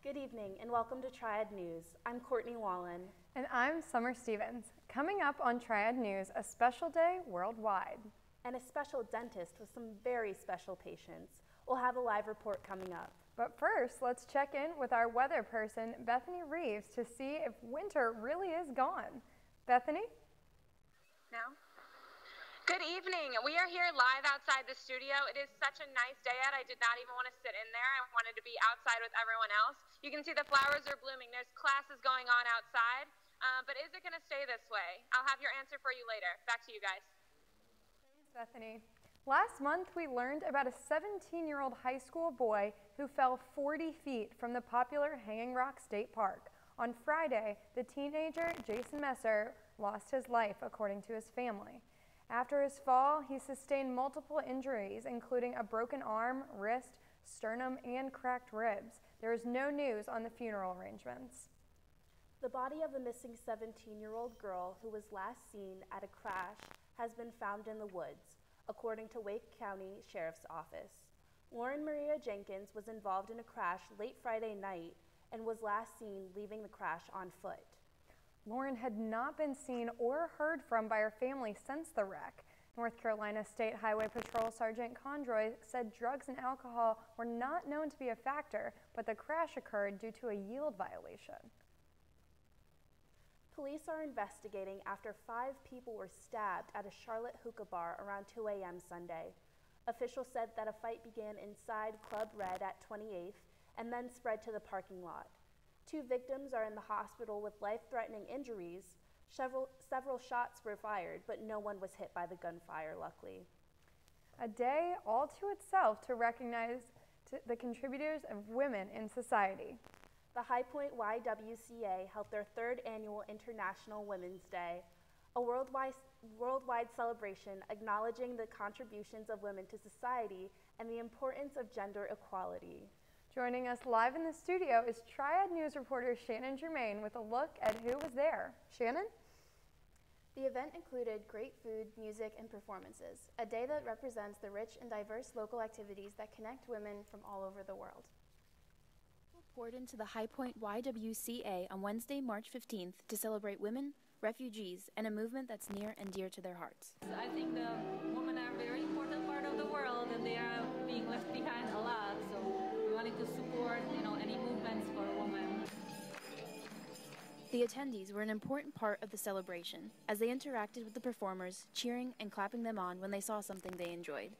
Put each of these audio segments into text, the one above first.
Good evening and welcome to Triad News. I'm Courtney Wallen. And I'm Summer Stevens. Coming up on Triad News, a special day worldwide. And a special dentist with some very special patients. We'll have a live report coming up. But first, let's check in with our weather person, Bethany Reeves, to see if winter really is gone. Bethany? Now? Good evening. We are here live outside the studio. It is such a nice day out. I did not even want to sit in there. I wanted to be outside with everyone else. You can see the flowers are blooming. There's classes going on outside. But is it going to stay this way? I'll have your answer for you later. Back to you guys. Thanks, Bethany. Last month, we learned about a 17-year-old high school boy who fell 40 feet from the popular Hanging Rock State Park. On Friday, the teenager, Jason Messer, lost his life, according to his family. After his fall, he sustained multiple injuries, including a broken arm, wrist, sternum, and cracked ribs. There is no news on the funeral arrangements. The body of a missing 17-year-old girl who was last seen at a crash has been found in the woods, according to Wake County Sheriff's Office. Lauren Maria Jenkins was involved in a crash late Friday night and was last seen leaving the crash on foot. Lauren had not been seen or heard from by her family since the wreck. North Carolina State Highway Patrol Sergeant Condroy said drugs and alcohol were not known to be a factor, but the crash occurred due to a yield violation. Police are investigating after 5 people were stabbed at a Charlotte hookah bar around 2 a.m. Sunday. Officials said that a fight began inside Club Red at 28th and then spread to the parking lot. 2 victims are in the hospital with life-threatening injuries. Several shots were fired, but no one was hit by the gunfire, luckily. A day all to itself to recognize the contributors of women in society. The High Point YWCA held their 3rd annual International Women's Day, a worldwide celebration acknowledging the contributions of women to society and the importance of gender equality. Joining us live in the studio is Triad News reporter Shannon Germain with a look at who was there. Shannon? The event included great food, music, and performances, a day that represents the rich and diverse local activities that connect women from all over the world. Poured into the High Point YWCA on Wednesday, March 15th to celebrate women, refugees, and a movement that's near and dear to their hearts. I think the women are a very important part of the world and they are being left behind a lot, so we wanted to support, any movements for women. The attendees were an important part of the celebration as they interacted with the performers, cheering and clapping them on when they saw something they enjoyed.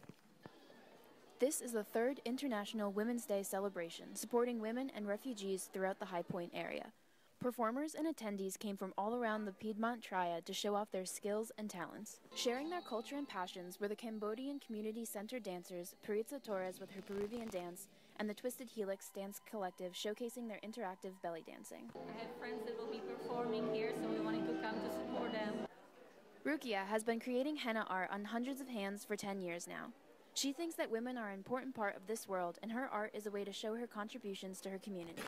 This is the 3rd International Women's Day celebration supporting women and refugees throughout the High Point area. Performers and attendees came from all around the Piedmont Triad to show off their skills and talents. Sharing their culture and passions were the Cambodian Community Center dancers, Paritza Torres with her Peruvian dance, and the Twisted Helix Dance Collective showcasing their interactive belly dancing. I have friends that will be performing here, so we wanted to come to support them. Rukia has been creating henna art on hundreds of hands for 10 years now. She thinks that women are an important part of this world, and her art is a way to show her contributions to her community.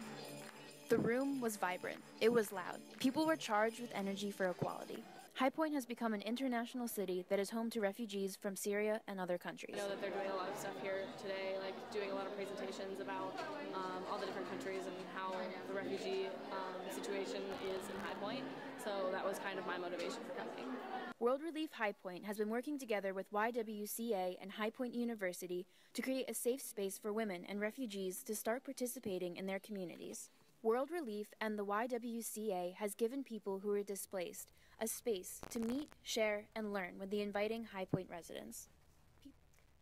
The room was vibrant. It was loud. People were charged with energy for equality. High Point has become an international city that is home to refugees from Syria and other countries. I know that they're doing a lot of stuff here today, like doing a lot of presentations about all the different countries and how the refugee situation is in High Point. So that was kind of my motivation for coming. World Relief High Point has been working together with YWCA and High Point University to create a safe space for women and refugees to start participating in their communities. World Relief and the YWCA has given people who are displaced a space to meet, share, and learn with the inviting High Point residents.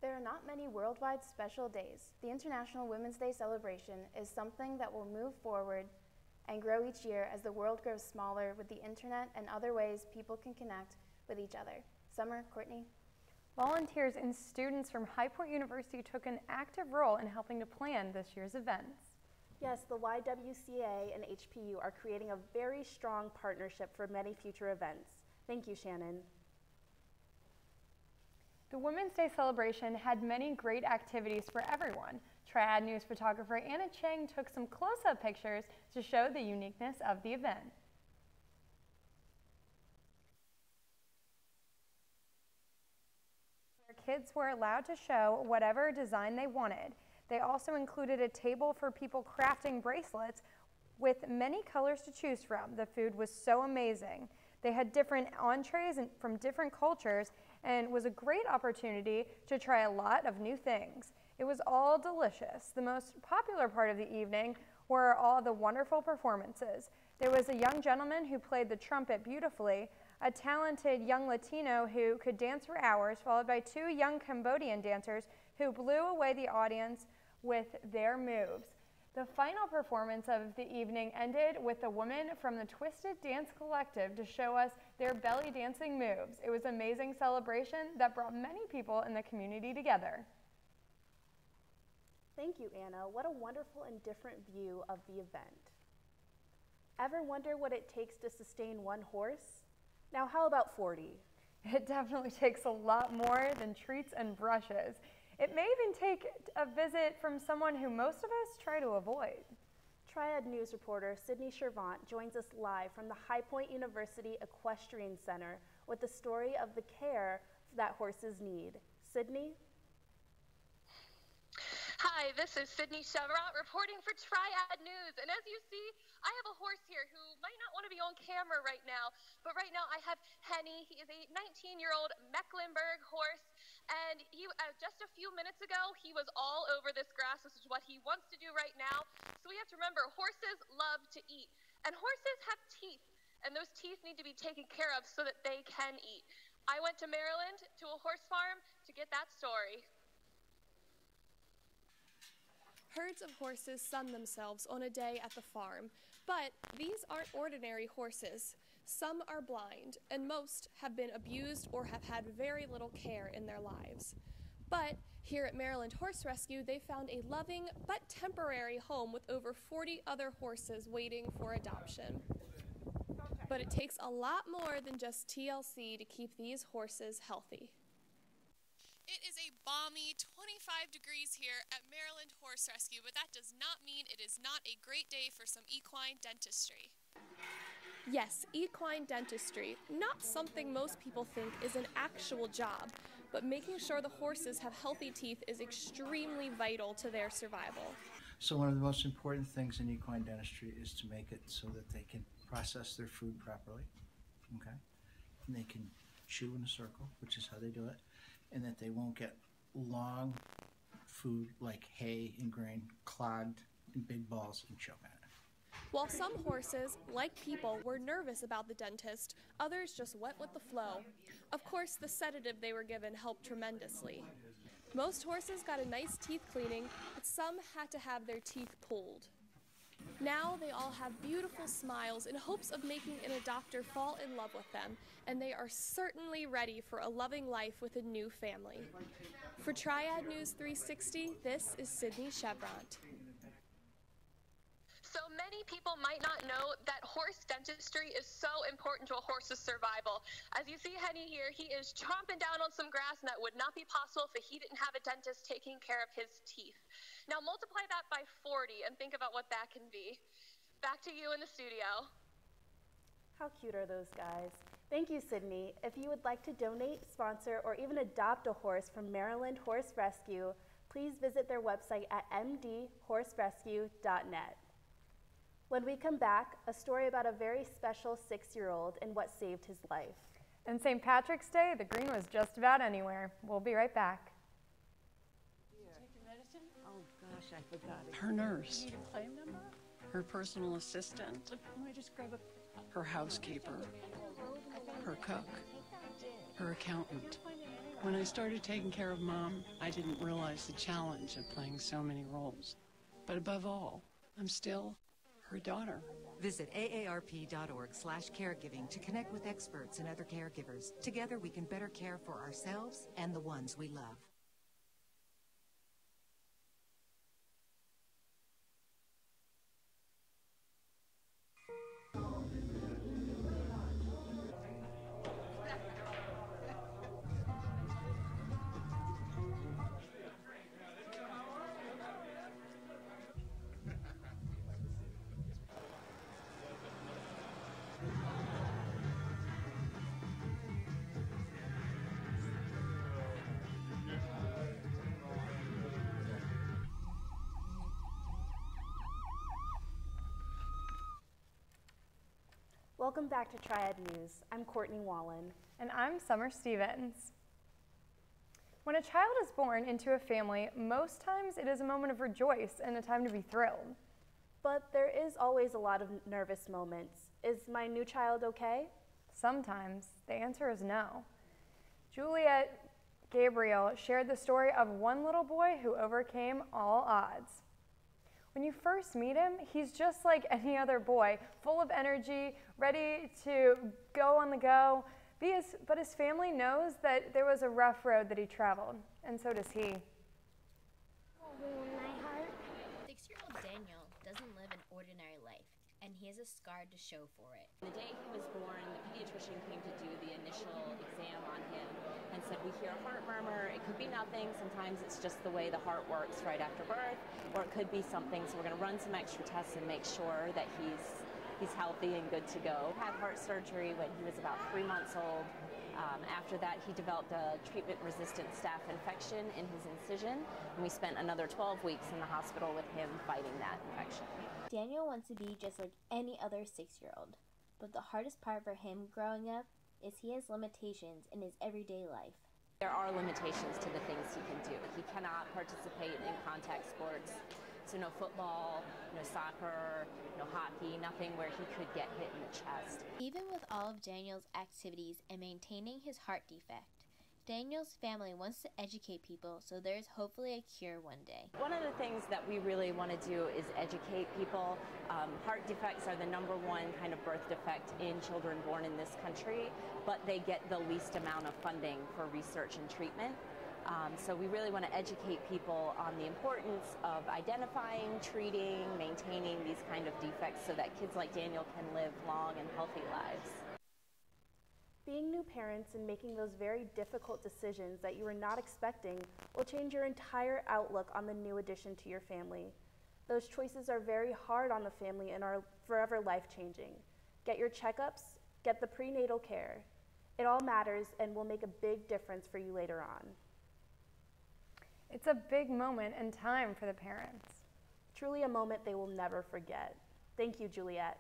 There are not many worldwide special days. The International Women's Day celebration is something that will move forward and grow each year as the world grows smaller with the internet and other ways people can connect with each other. Summer, Courtney? Volunteers and students from High Point University took an active role in helping to plan this year's events. Yes, the YWCA and HPU are creating a very strong partnership for many future events. Thank you, Shannon. The Women's Day celebration had many great activities for everyone. Triad News photographer Anna Chang took some close-up pictures to show the uniqueness of the event. Kids were allowed to show whatever design they wanted. They also included a table for people crafting bracelets with many colors to choose from. The food was so amazing. They had different entrees from different cultures and was a great opportunity to try a lot of new things. It was all delicious. The most popular part of the evening were all the wonderful performances. There was a young gentleman who played the trumpet beautifully, a talented young Latino who could dance for hours, followed by two young Cambodian dancers who blew away the audience with their moves. The final performance of the evening ended with a woman from the Twisted Dance Collective to show us their belly dancing moves. It was an amazing celebration that brought many people in the community together. Thank you, Anna. What a wonderful and different view of the event. Ever wonder what it takes to sustain one horse? Now, how about 40? It definitely takes a lot more than treats and brushes. It may even take a visit from someone who most of us try to avoid. Triad News reporter Sydney Chervant joins us live from the High Point University Equestrian Center with the story of the care that horses need. Sydney? Hi, this is Sydney Chervant reporting for Triad News. And as you see, I have a horse here who might not want to be on camera right now, but right now I have Henny. He is a 19-year-old Mecklenburg horse. And just a few minutes ago, he was all over this grass. This is what he wants to do right now. So we have to remember, horses love to eat. And horses have teeth. And those teeth need to be taken care of so that they can eat. I went to Maryland to a horse farm to get that story. Herds of horses sun themselves on a day at the farm, but these aren't ordinary horses. Some are blind, and most have been abused or have had very little care in their lives. But here at Maryland Horse Rescue, they found a loving but temporary home with over 40 other horses waiting for adoption. But it takes a lot more than just TLC to keep these horses healthy. It is a balmy 25 degrees here at Maryland Horse Rescue, but that does not mean it is not a great day for some equine dentistry. Yes, equine dentistry, not something most people think is an actual job, but making sure the horses have healthy teeth is extremely vital to their survival. So one of the most important things in equine dentistry is to make it so that they can process their food properly, okay? And they can chew in a circle, which is how they do it, and that they won't get long food like hay and grain clogged in big balls and choke on it. While some horses, like people, were nervous about the dentist, others just went with the flow. Of course, the sedative they were given helped tremendously. Most horses got a nice teeth cleaning, but some had to have their teeth pulled. Now they all have beautiful smiles in hopes of making an adopter fall in love with them, and they are certainly ready for a loving life with a new family. For Triad News 360, this is Sydney Chervant. So many people might not know that horse dentistry is so important to a horse's survival. As you see Henny here, he is chomping down on some grass, and that would not be possible if he didn't have a dentist taking care of his teeth. Now multiply that by 40 and think about what that can be. Back to you in the studio. How cute are those guys? Thank you, Sydney. If you would like to donate, sponsor, or even adopt a horse from Maryland Horse Rescue, please visit their website at mdhorserescue.net. When we come back, a story about a very special 6-year-old and what saved his life. And St. Patrick's Day, the green was just about anywhere. We'll be right back. Oh gosh, I forgot it. Her nurse, You need a claim number? her personal assistant, Let me just grab a... her housekeeper, her cook, her accountant. When I started taking care of Mom, I didn't realize the challenge of playing so many roles. But above all, I'm still her daughter. Visit aarp.org/caregiving to connect with experts and other caregivers. Together we can better care for ourselves and the ones we love. Welcome back to Triad News. I'm Courtney Wallen. And I'm Summer Stevens. When a child is born into a family, most times it is a moment of rejoice and a time to be thrilled. But there is always a lot of nervous moments. Is my new child okay? Sometimes. The answer is no. Juliet Gabriel shared the story of one little boy who overcame all odds. When you first meet him, he's just like any other boy, full of energy, ready to go on the go. But his family knows that there was a rough road that he traveled, and so does he. My heart. 6-year-old Daniel doesn't live an ordinary life, and he has a scar to show for it. The day he was born, the pediatrician came to do the initial exam on him and said, we hear a heart murmur. It could be nothing. Sometimes it's just the way the heart works right after birth, or it could be something. So we're going to run some extra tests and make sure that he's healthy and good to go. Had heart surgery when he was about 3 months old. After that, he developed a treatment-resistant staph infection in his incision, and we spent another 12 weeks in the hospital with him fighting that infection. Daniel wants to be just like any other 6-year-old, but the hardest part for him growing up is he has limitations in his everyday life. There are limitations to the things he can do. He cannot participate in contact sports, so no football, no soccer, no hockey, nothing where he could get hit in the chest. Even with all of Daniel's activities and maintaining his heart defect, Daniel's family wants to educate people so there's hopefully a cure one day. One of the things that we really want to do is educate people. Heart defects are the #1 kind of birth defect in children born in this country, but they get the least amount of funding for research and treatment. So we really want to educate people on the importance of identifying, treating, maintaining these kind of defects so that kids like Daniel can live long and healthy lives. Being new parents and making those very difficult decisions that you were not expecting will change your entire outlook on the new addition to your family. Those choices are very hard on the family and are forever life-changing. Get your checkups, get the prenatal care. It all matters and will make a big difference for you later on. It's a big moment and time for the parents. Truly a moment they will never forget. Thank you, Juliet.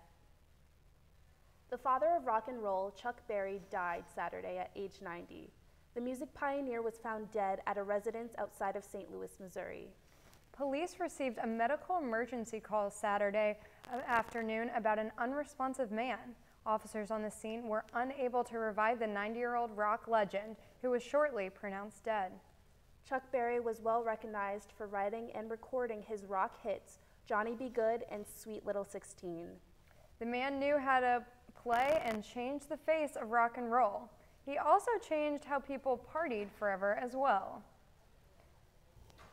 The father of rock and roll, Chuck Berry, died Saturday at age 90. The music pioneer was found dead at a residence outside of St. Louis, Missouri. Police received a medical emergency call Saturday afternoon about an unresponsive man. Officers on the scene were unable to revive the 90-year-old rock legend, who was shortly pronounced dead. Chuck Berry was well recognized for writing and recording his rock hits, Johnny B. Good and Sweet Little 16. The man knew how to play and change the face of rock and roll. He also changed how people partied forever as well.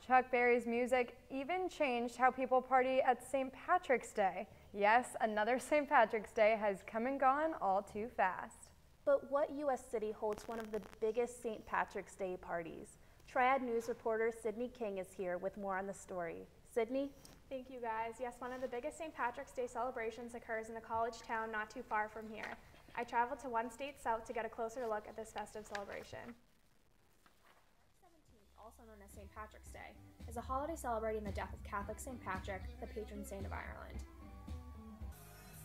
Chuck Berry's music even changed how people party at St. Patrick's Day. Yes, another St. Patrick's Day has come and gone all too fast. But what U.S. city holds one of the biggest St. Patrick's Day parties? Triad News reporter Sydney King is here with more on the story. Sydney? Thank you, guys. Yes, one of the biggest St. Patrick's Day celebrations occurs in a college town not too far from here. I traveled to one state south to get a closer look at this festive celebration. March 17th, also known as St. Patrick's Day, is a holiday celebrating the death of Catholic St. Patrick, the patron saint of Ireland.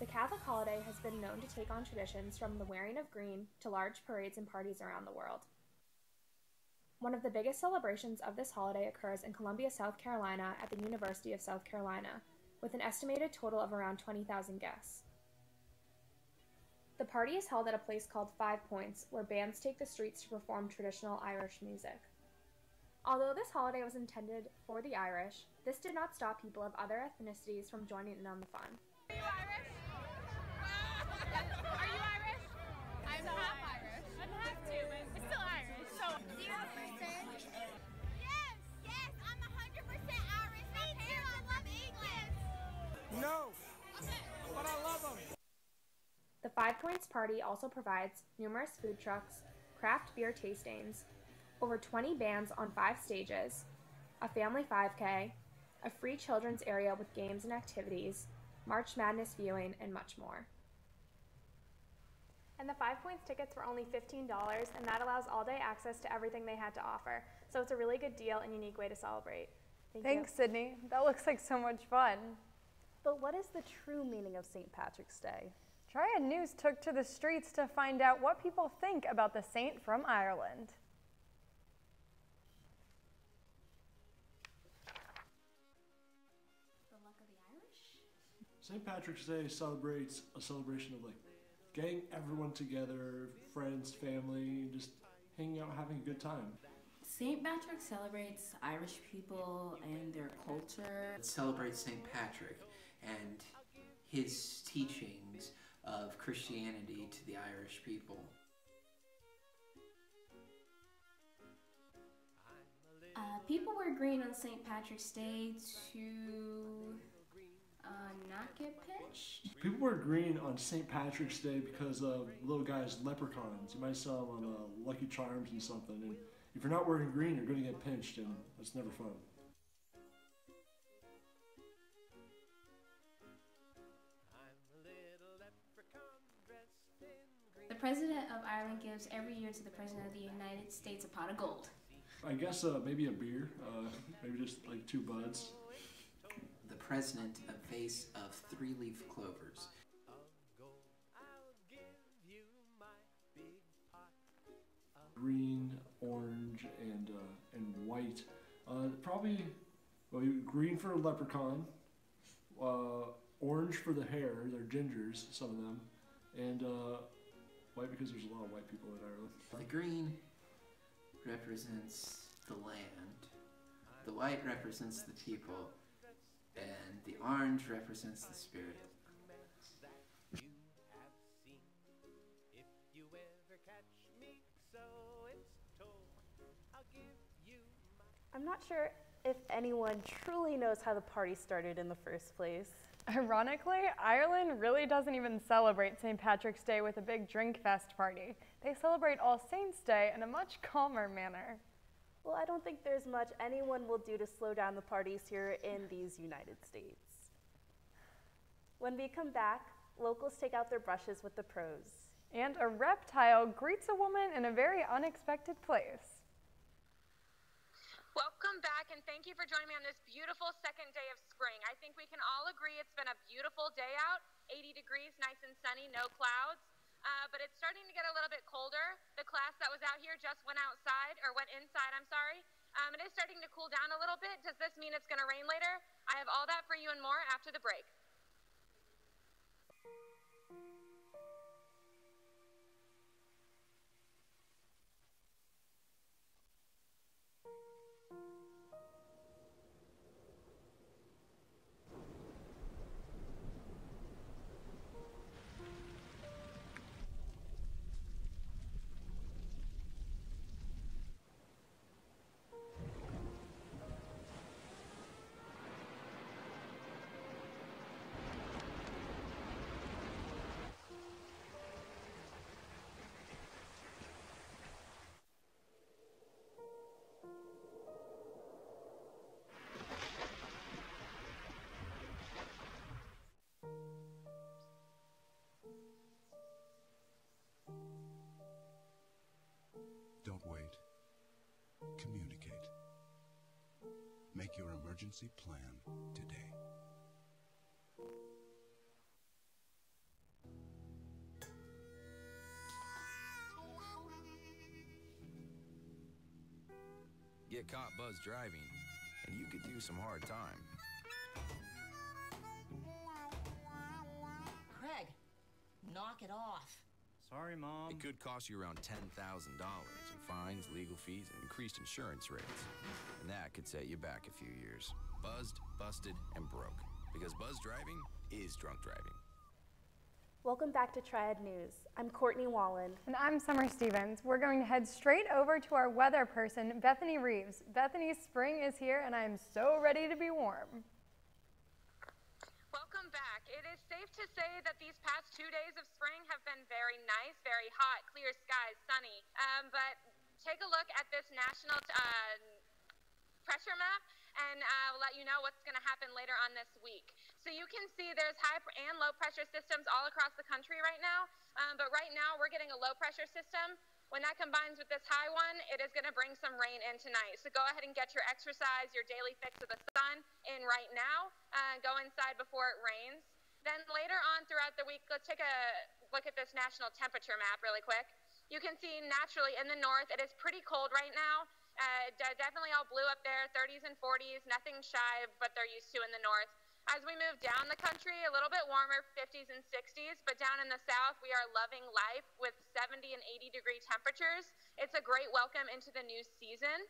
The Catholic holiday has been known to take on traditions from the wearing of green to large parades and parties around the world. One of the biggest celebrations of this holiday occurs in Columbia, South Carolina at the University of South Carolina, with an estimated total of around 20,000 guests. The party is held at a place called 5 Points, where bands take the streets to perform traditional Irish music. Although this holiday was intended for the Irish, this did not stop people of other ethnicities from joining in on the fun. Are you Irish? Are you Irish? I'm half Irish. I'm half too, but I'm still Irish. So 0%. Yes, I'm 100% Irish. My parents love England. No, but I love them. The 5 Points party also provides numerous food trucks, craft beer tastings, over 20 bands on 5 stages, a family 5K, a free children's area with games and activities, March Madness viewing, and much more. And the 5 Points tickets were only $15, and that allows all-day access to everything they had to offer. So it's a really good deal and unique way to celebrate. Thanks, Sydney. That looks like so much fun. But what is the true meaning of St. Patrick's Day? Triad News took to the streets to find out what people think about the saint from Ireland. The luck of the Irish? St. Patrick's Day celebrates a celebration of like getting everyone together, friends, family, and just hanging out, having a good time. St. Patrick celebrates Irish people and their culture. It celebrates St. Patrick and his teachings of Christianity to the Irish people. People wear green on St. Patrick's Day to not get pinched. People wear green on St. Patrick's Day because of little guys' leprechauns. You might sell them on Lucky Charms and something. And if you're not wearing green, you're going to get pinched, and that's never fun. The President of Ireland gives every year to the President of the United States a pot of gold. I guess maybe a beer, maybe just like 2 buds. The President a vase of 3-leaf clovers. Green, orange, and white. Probably green for a leprechaun, orange for the hair, they're gingers, some of them, and white because there's a lot of white people in Ireland. The green represents the land, the white represents the people, and the orange represents the spirit. I'm not sure if anyone truly knows how the party started in the first place. Ironically, Ireland really doesn't even celebrate St. Patrick's Day with a big drink fest party. They celebrate All Saints' Day in a much calmer manner. Well, I don't think there's much anyone will do to slow down the parties here in these United States. When we come back, locals take out their brushes with the pros. And a reptile greets a woman in a very unexpected place. Welcome back, and thank you for joining me on this beautiful second day of spring. I think we can all agree it's been a beautiful day out, 80 degrees, nice and sunny, no clouds. But it's starting to get a little bit colder. The class that was out here just went inside, I'm sorry. It is starting to cool down a little bit. Does this mean it's going to rain later? I have all that for you and more after the break. Don't wait. Communicate. Make your emergency plan today. Get caught buzz driving, and you could do some hard time. Craig, knock it off. Sorry, Mom. It could cost you around $10,000 in fines, legal fees, and increased insurance rates. And that could set you back a few years. Buzzed, busted, and broke. Because buzz driving is drunk driving. Welcome back to Triad News. I'm Courtney Wallen. And I'm Summer Stevens. We're going to head straight over to our weather person, Bethany Reeves. Bethany, spring is here, and I am so ready to be warm. Welcome back. It is safe to say that these past 2 days of spring have been very nice, very hot, clear skies, sunny. But take a look at this national pressure map, and I'll let you know what's going to happen later on this week. So you can see there's high and low pressure systems all across the country right now. But right now we're getting a low pressure system. When that combines with this high one, it is going to bring some rain in tonight. So go ahead and get your exercise, your daily fix of the sun in right now. Go inside before it rains. Then later on throughout the week, let's take a look at this national temperature map really quick. You can see naturally in the north, it is pretty cold right now. Definitely all blue up there, 30s and 40s, nothing shy of what they're used to in the north. As we move down the country, a little bit warmer, 50s and 60s, but down in the south, we are loving life with 70 and 80-degree temperatures. It's a great welcome into the new season.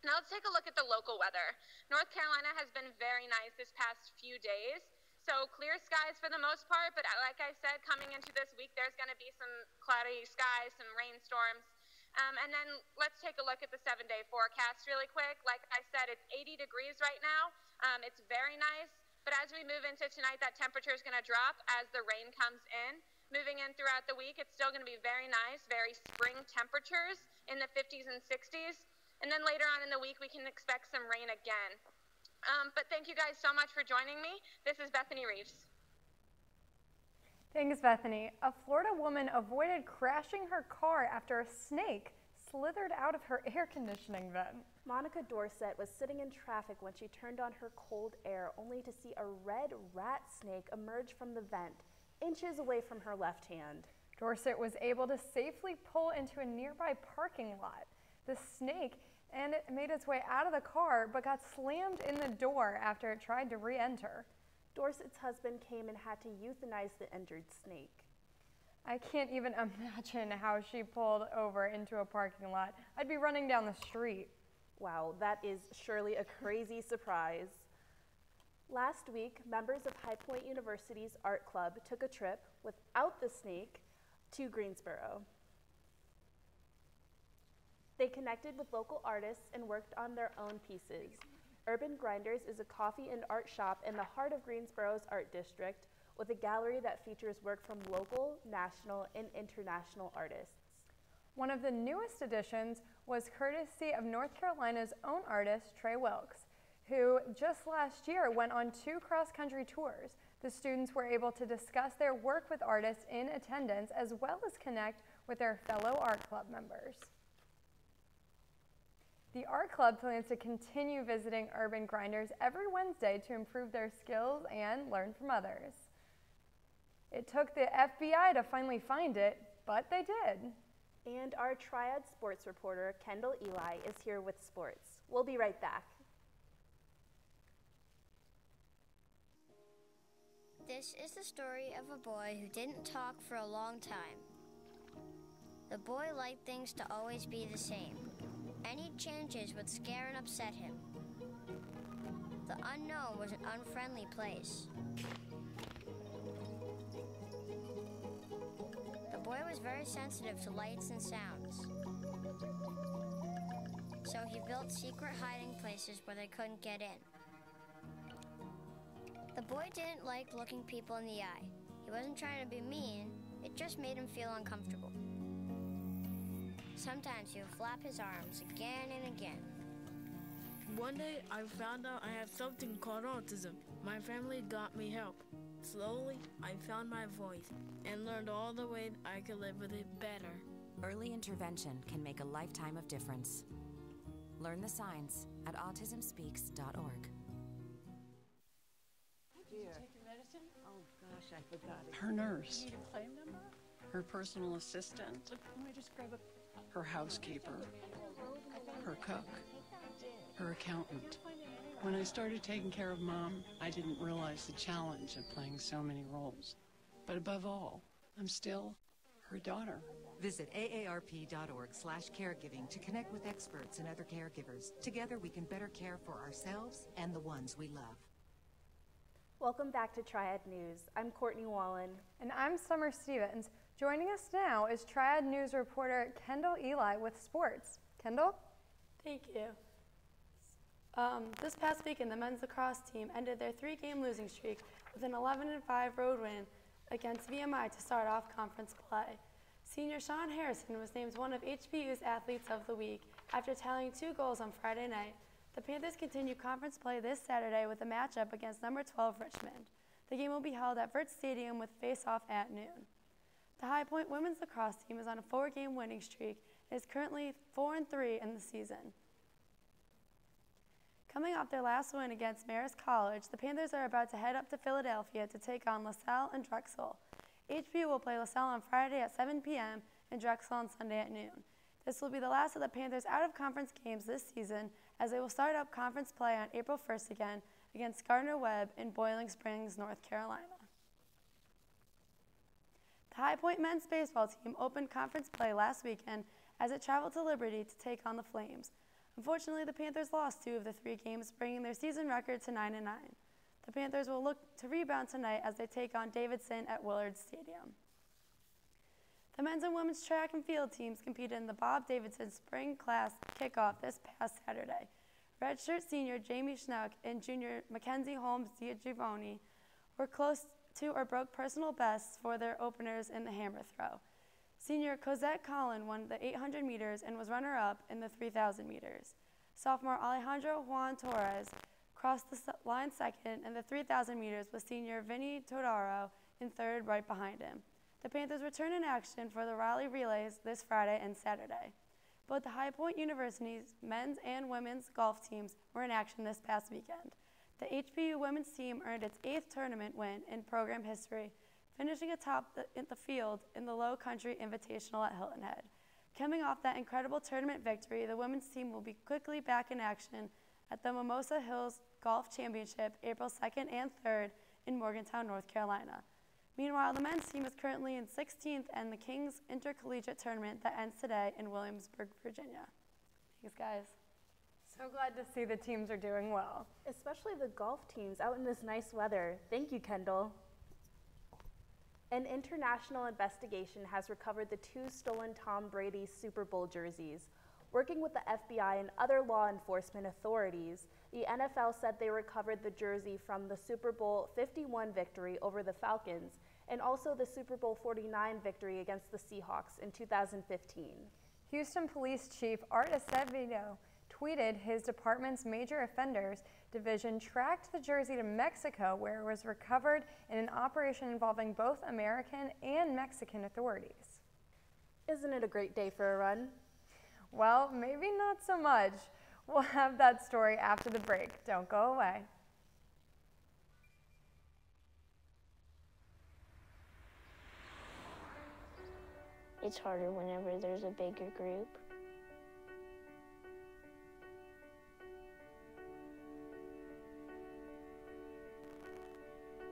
Now let's take a look at the local weather. North Carolina has been very nice this past few days. So clear skies for the most part, but like I said, coming into this week, there's going to be some cloudy skies, some rainstorms. And then let's take a look at the 7-day forecast really quick. Like I said, it's 80 degrees right now. It's very nice. But as we move into tonight, that temperature is going to drop as the rain comes in. Moving in throughout the week, it's still going to be very nice, very spring temperatures in the 50s and 60s. And then later on in the week, we can expect some rain again. But thank you guys so much for joining me. This is Bethany Reeves. Thanks, Bethany. A Florida woman avoided crashing her car after a snake slithered out of her air conditioning vent. Monica Dorset was sitting in traffic when she turned on her cold air, only to see a red rat snake emerge from the vent, inches away from her left hand. Dorset was able to safely pull into a nearby parking lot. The snake and it made its way out of the car, but got slammed in the door after it tried to re-enter. Dorset's husband came and had to euthanize the injured snake. I can't even imagine how she pulled over into a parking lot. I'd be running down the street. Wow, that is surely a crazy surprise. Last week, members of High Point University's art club took a trip without the snake to Greensboro. They connected with local artists and worked on their own pieces. Urban Grinders is a coffee and art shop in the heart of Greensboro's art district with a gallery that features work from local, national, and international artists. One of the newest additions was courtesy of North Carolina's own artist, Trey Wilkes, who just last year went on 2 cross-country tours. The students were able to discuss their work with artists in attendance as well as connect with their fellow art club members. The art club plans to continue visiting Urban Grinders every Wednesday to improve their skills and learn from others. It took the FBI to finally find it, but they did. And our Triad sports reporter, Kendall Eli, is here with sports. We'll be right back. This is the story of a boy who didn't talk for a long time. The boy liked things to always be the same. Any changes would scare and upset him. The unknown was an unfriendly place. The boy was very sensitive to lights and sounds. So he built secret hiding places where they couldn't get in. The boy didn't like looking people in the eye. He wasn't trying to be mean, it just made him feel uncomfortable. Sometimes he would flap his arms again and again. One day, I found out I have something called autism. My family got me help. Slowly, I found my voice and learned all the ways I could live with it better. Early intervention can make a lifetime of difference. Learn the signs at autismspeaks.org. Did you take your medicine? Oh gosh, I forgot it. Her nurse. You need a claim number? Her personal assistant. Let me just grab a... Her housekeeper. Her cook. Her accountant. When I started taking care of Mom, I didn't realize the challenge of playing so many roles. But above all, I'm still her daughter. Visit aarp.org/caregiving to connect with experts and other caregivers. Together we can better care for ourselves and the ones we love. Welcome back to Triad News. I'm Courtney Wallen. And I'm Summer Stevens. Joining us now is Triad News reporter Kendall Eli with sports. Kendall? Thank you. This past weekend, the men's lacrosse team ended their 3-game losing streak with an 11-5 road win against VMI to start off conference play. Senior Sean Harrison was named one of HPU's Athletes of the Week after tallying 2 goals on Friday night. The Panthers continue conference play this Saturday with a matchup against number 12 Richmond. The game will be held at Vert Stadium with face-off at noon. The High Point women's lacrosse team is on a 4-game winning streak and is currently 4-3 in the season. Coming off their last win against Marist College, the Panthers are about to head up to Philadelphia to take on LaSalle and Drexel. HPU will play LaSalle on Friday at 7 p.m. and Drexel on Sunday at noon. This will be the last of the Panthers' out-of-conference games this season, as they will start up conference play on April 1st again against Gardner-Webb in Boiling Springs, North Carolina. The High Point men's baseball team opened conference play last weekend as it traveled to Liberty to take on the Flames. Unfortunately, the Panthers lost 2 of the 3 games, bringing their season record to 9-9. The Panthers will look to rebound tonight as they take on Davidson at Willard Stadium. The men's and women's track and field teams competed in the Bob Davidson Spring Class kickoff this past Saturday. Redshirt senior Jamie Schnuck and junior Mackenzie Holmes Giovanni were close to or broke personal bests for their openers in the hammer throw. Senior Cosette Collin won the 800 meters and was runner-up in the 3,000 meters. Sophomore Alejandro Juan Torres crossed the line second in the 3,000 meters with senior Vinny Todaro in third right behind him. The Panthers return in action for the Raleigh Relays this Friday and Saturday. Both the High Point University's men's and women's golf teams were in action this past weekend. The HPU women's team earned its 8th tournament win in program history, finishing atop the field in the Low Country Invitational at Hilton Head. Coming off that incredible tournament victory, the women's team will be quickly back in action at the Mimosa Hills Golf Championship April 2nd and 3rd in Morgantown, North Carolina. Meanwhile, the men's team is currently in 16th in the Kings Intercollegiate Tournament that ends today in Williamsburg, Virginia. Thanks, guys. So glad to see the teams are doing well. Especially the golf teams out in this nice weather. Thank you, Kendall. An international investigation has recovered the 2 stolen Tom Brady Super Bowl jerseys. Working with the FBI and other law enforcement authorities, the NFL said they recovered the jersey from the Super Bowl 51 victory over the Falcons and also the Super Bowl 49 victory against the Seahawks in 2015. Houston Police Chief Art Acevedo tweeted his department's major offenders division tracked the jersey to Mexico, where it was recovered in an operation involving both American and Mexican authorities. Isn't it a great day for a run? Well, maybe not so much. We'll have that story after the break. Don't go away. It's harder whenever there's a bigger group.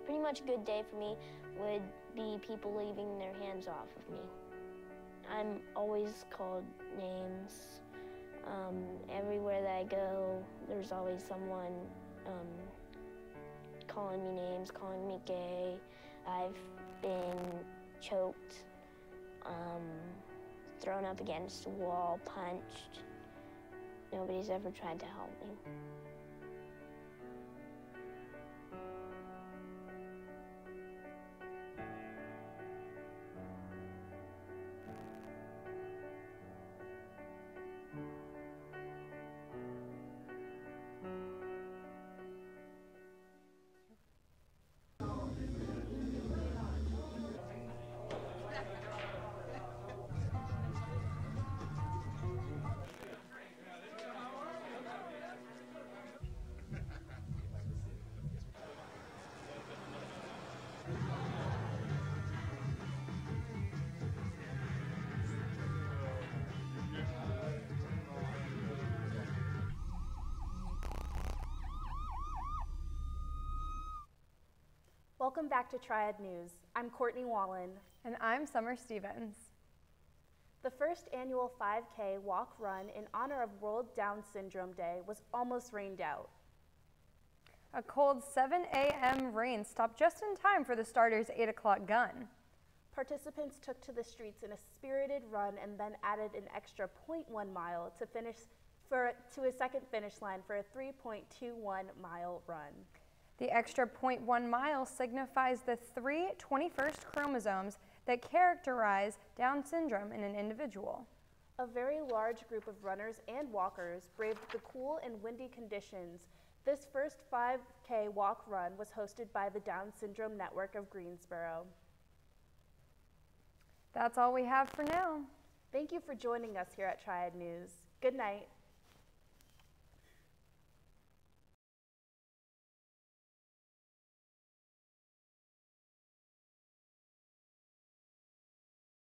Pretty much a good day for me would be people leaving their hands off of me. I'm always called names. Everywhere that I go, there's always someone calling me names, calling me gay. I've been choked, thrown up against a wall, punched. Nobody's ever tried to help me. Welcome back to Triad News. I'm Courtney Wallen. And I'm Summer Stevens. The first annual 5K walk-run in honor of World Down Syndrome Day was almost rained out. A cold 7 a.m. rain stopped just in time for the starter's 8 o'clock gun. Participants took to the streets in a spirited run and then added an extra 0.1 mile to a second finish line for a 3.21-mile run. The extra 0.1 miles signifies the 3 21st chromosomes that characterize Down syndrome in an individual. A very large group of runners and walkers braved the cool and windy conditions. This first 5K walk run was hosted by the Down Syndrome Network of Greensboro. That's all we have for now. Thank you for joining us here at Triad News. Good night.